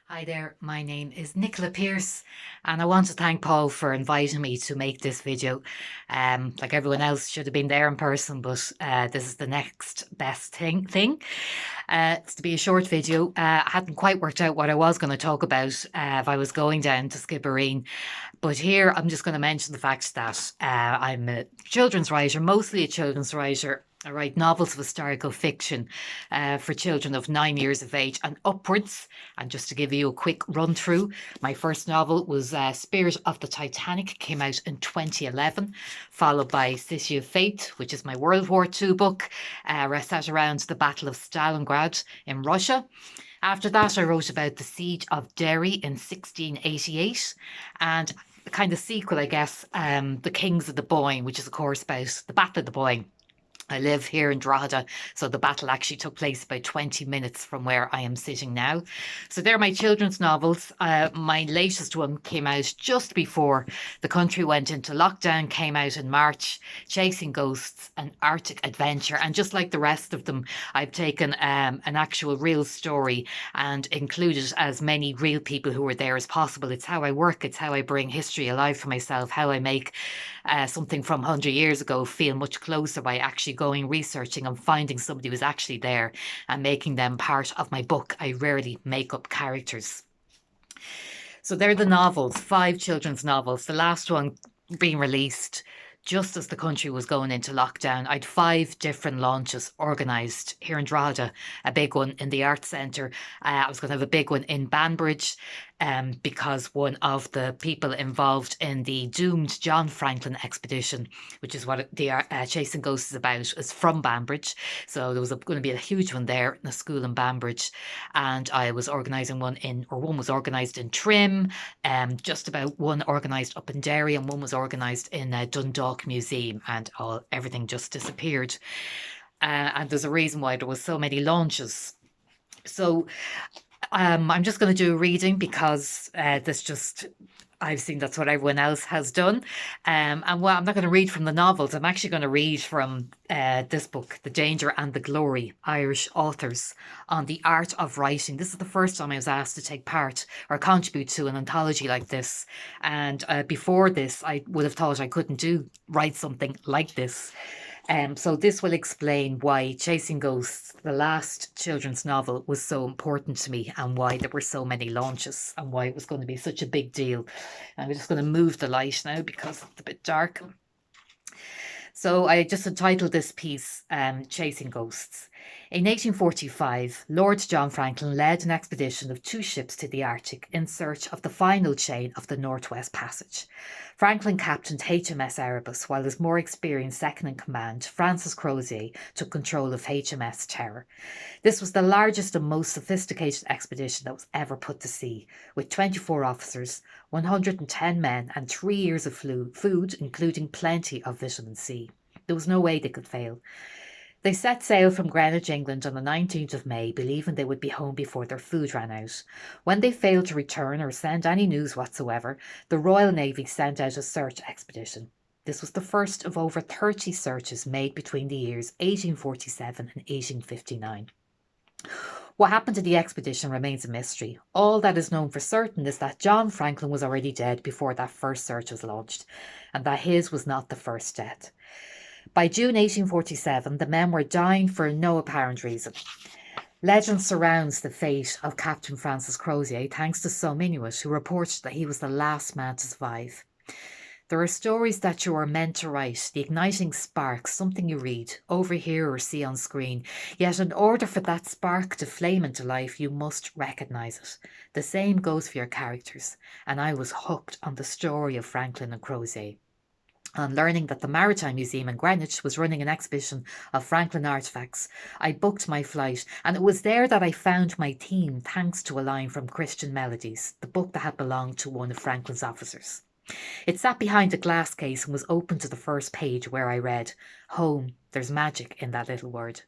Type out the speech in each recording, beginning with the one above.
Hi there, my name is Nicola Pierce, and I want to thank Paul for inviting me to make this video. Like everyone else, should have been there in person, but this is the next best thing. It's to be a short video. I hadn't quite worked out what I was going to talk about if I was going down to Skibbereen, but here I'm just going to mention the fact that I'm a children's writer, mostly a children's writer. I write novels of historical fiction for children of 9 years of age and upwards. And just to give you a quick run through, my first novel was Spirit of the Titanic, came out in 2011, followed by City of Faith, which is my World War II book, set around the Battle of Stalingrad in Russia. After that, I wrote about the siege of Derry in 1688, and the kind of sequel, I guess, The Kings of the Boyne, which is, of course, about the Battle of the Boyne. I live here in Drogheda, so the battle actually took place about 20 minutes from where I am sitting now. So they're my children's novels. My latest one came out just before the country went into lockdown, came out in March, Chasing Ghosts, an Arctic adventure. And just like the rest of them, I've taken an actual real story and included as many real people who were there as possible. It's how I work, it's how I bring history alive for myself, how I make something from 100 years ago feel much closer by actually going researching and finding somebody who was actually there and making them part of my book. I rarely make up characters. So they're the novels, 5 children's novels. The last one being released just as the country was going into lockdown. I'd 5 different launches organised here in Drogheda, a big one in the Arts Centre. I was going to have a big one in Banbridge, because one of the people involved in the doomed John Franklin expedition, which is what the Chasing Ghosts is about, is from Banbridge. So there was going to be a huge one there in a school in Banbridge. And I was organising one was organised in Trim, just about one organised up in Derry, and one was organised in Dundalk Museum, and everything just disappeared. And there's a reason why there was so many launches. So I'm just going to do a reading because I've seen that's what everyone else has done. And well, I'm not going to read from the novels. I'm actually going to read from this book, The Danger and the Glory, Irish Authors on the Art of Writing. This is the first time I was asked to take part or contribute to an anthology like this. And before this, I would have thought I couldn't write something like this. So this will explain why Chasing Ghosts, the last children's novel, was so important to me and why there were so many launches and why it was going to be such a big deal. And we're just going to move the light now because it's a bit dark. So I just entitled this piece, Chasing Ghosts. In 1845, Lord John Franklin led an expedition of 2 ships to the Arctic in search of the final chain of the Northwest Passage. Franklin captained HMS Erebus, while his more experienced second-in-command, Francis Crozier, took control of HMS Terror. This was the largest and most sophisticated expedition that was ever put to sea, with 24 officers, 110 men, and 3 years of food, including plenty of vitamin C. There was no way they could fail. They set sail from Greenwich, England on the 19th of May, believing they would be home before their food ran out. When they failed to return or send any news whatsoever, the Royal Navy sent out a search expedition. This was the first of over 30 searches made between the years 1847 and 1859. What happened to the expedition remains a mystery. All that is known for certain is that John Franklin was already dead before that first search was launched, and that his was not the first death. By June 1847, the men were dying for no apparent reason. Legend surrounds the fate of Captain Francis Crozier, thanks to some Inuit who reported that he was the last man to survive. There are stories that you are meant to write, the igniting spark, something you read, overhear or see on screen. Yet in order for that spark to flame into life, you must recognise it. The same goes for your characters, and I was hooked on the story of Franklin and Crozier. On learning that the Maritime Museum in Greenwich was running an exhibition of Franklin artefacts, I booked my flight, and it was there that I found my theme thanks to a line from Christian Melodies, the book that had belonged to one of Franklin's officers. It sat behind a glass case and was open to the first page, where I read, "Home, there's magic in that little word."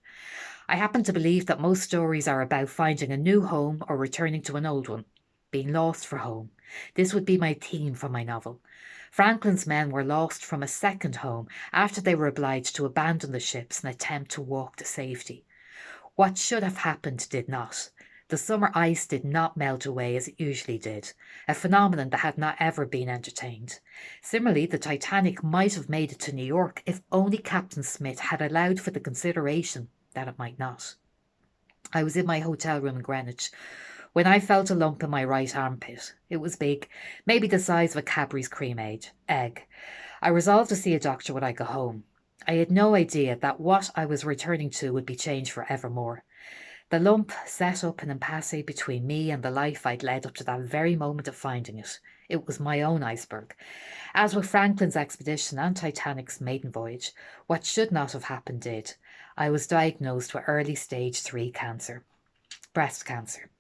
I happen to believe that most stories are about finding a new home or returning to an old one, being lost for home. This would be my theme for my novel. Franklin's men were lost from a second home after they were obliged to abandon the ships and attempt to walk to safety. What should have happened did not. The summer ice did not melt away as it usually did, a phenomenon that had not ever been entertained. Similarly, the Titanic might have made it to New York if only Captain Smith had allowed for the consideration that it might not. I was in my hotel room in Greenwich when I felt a lump in my right armpit. It was big, maybe the size of a Cadbury's cream egg. I resolved to see a doctor when I got home. I had no idea that what I was returning to would be changed forevermore. The lump set up an impasse between me and the life I'd led up to that very moment of finding it. It was my own iceberg. As with Franklin's expedition and Titanic's maiden voyage, what should not have happened did. I was diagnosed with early stage 3 cancer, breast cancer.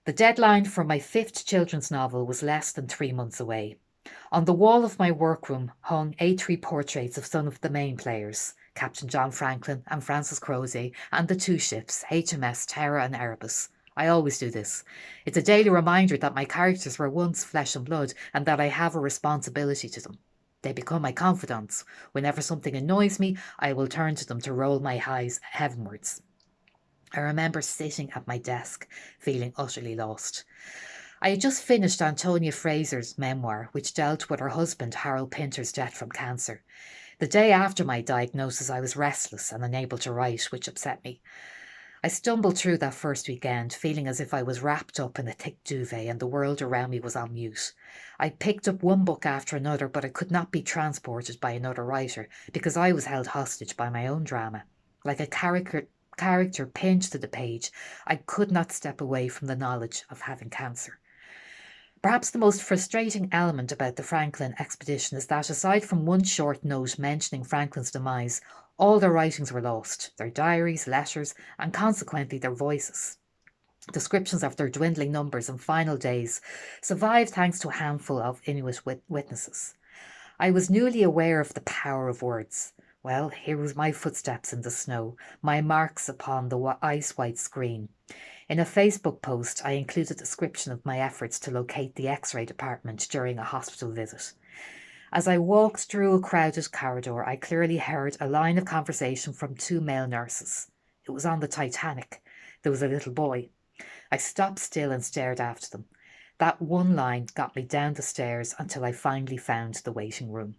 The deadline for my 5th children's novel was less than 3 months away. On the wall of my workroom hung A3 portraits of some of the main players, Captain John Franklin and Francis Crozier, and the 2 ships, HMS Terror and Erebus. I always do this. It's a daily reminder that my characters were once flesh and blood and that I have a responsibility to them. They become my confidants. Whenever something annoys me, I will turn to them to roll my eyes heavenwards. I remember sitting at my desk, feeling utterly lost. I had just finished Antonia Fraser's memoir, which dealt with her husband Harold Pinter's death from cancer. The day after my diagnosis, I was restless and unable to write, which upset me. I stumbled through that first weekend, feeling as if I was wrapped up in a thick duvet and the world around me was on mute. I picked up one book after another, but I could not be transported by another writer because I was held hostage by my own drama. Like a character pinned to the page, I could not step away from the knowledge of having cancer. Perhaps the most frustrating element about the Franklin expedition is that aside from one short note mentioning Franklin's demise, all their writings were lost, their diaries, letters, and consequently their voices. Descriptions of their dwindling numbers and final days survived thanks to a handful of Inuit witnesses. I was newly aware of the power of words. Well, here was my footsteps in the snow, my marks upon the ice-white screen. In a Facebook post, I included a description of my efforts to locate the X-ray department during a hospital visit. As I walked through a crowded corridor, I clearly heard a line of conversation from 2 male nurses. It was on the Titanic. There was a little boy. I stopped still and stared after them. That one line got me down the stairs until I finally found the waiting room.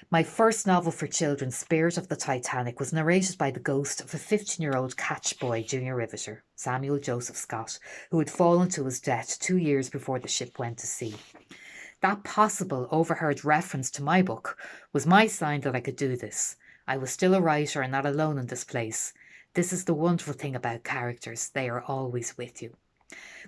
My first novel for children, Spirit of the Titanic, was narrated by the ghost of a 15-year-old catch boy junior riveter, Samuel Joseph Scott, who had fallen to his death 2 years before the ship went to sea. That possible overheard reference to my book was my sign that I could do this. I was still a writer and not alone in this place. This is the wonderful thing about characters. They are always with you.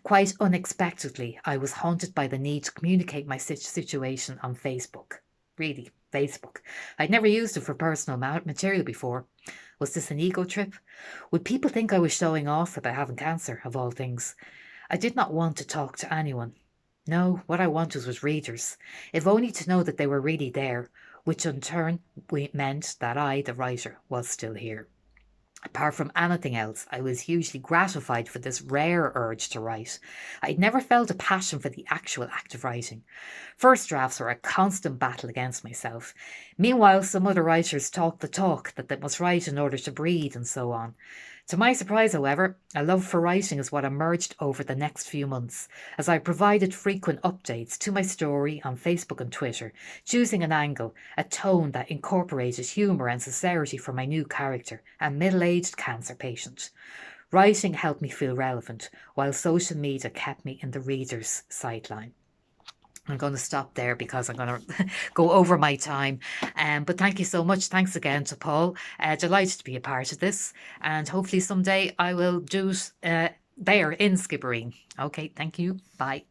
Quite unexpectedly, I was haunted by the need to communicate my situation on Facebook. Really, Facebook. I'd never used it for personal material before. Was this an ego trip? Would people think I was showing off about having cancer, of all things? I did not want to talk to anyone. No, what I wanted was readers, if only to know that they were really there, which in turn meant that I, the writer, was still here. Apart from anything else, I was hugely gratified for this rare urge to write. I'd never felt a passion for the actual act of writing. First drafts were a constant battle against myself. Meanwhile, some other writers talk the talk that they must write in order to breathe and so on. To my surprise, however, a love for writing is what emerged over the next few months, as I provided frequent updates to my story on Facebook and Twitter, choosing an angle, a tone that incorporated humour and sincerity for my new character, a middle-aged cancer patient. Writing helped me feel relevant, while social media kept me in the reader's sideline. I'm going to stop there because I'm going to go over my time. But thank you so much. Thanks again to Paul. Delighted to be a part of this. And hopefully someday I will do it there in Skibbereen. Okay, thank you. Bye.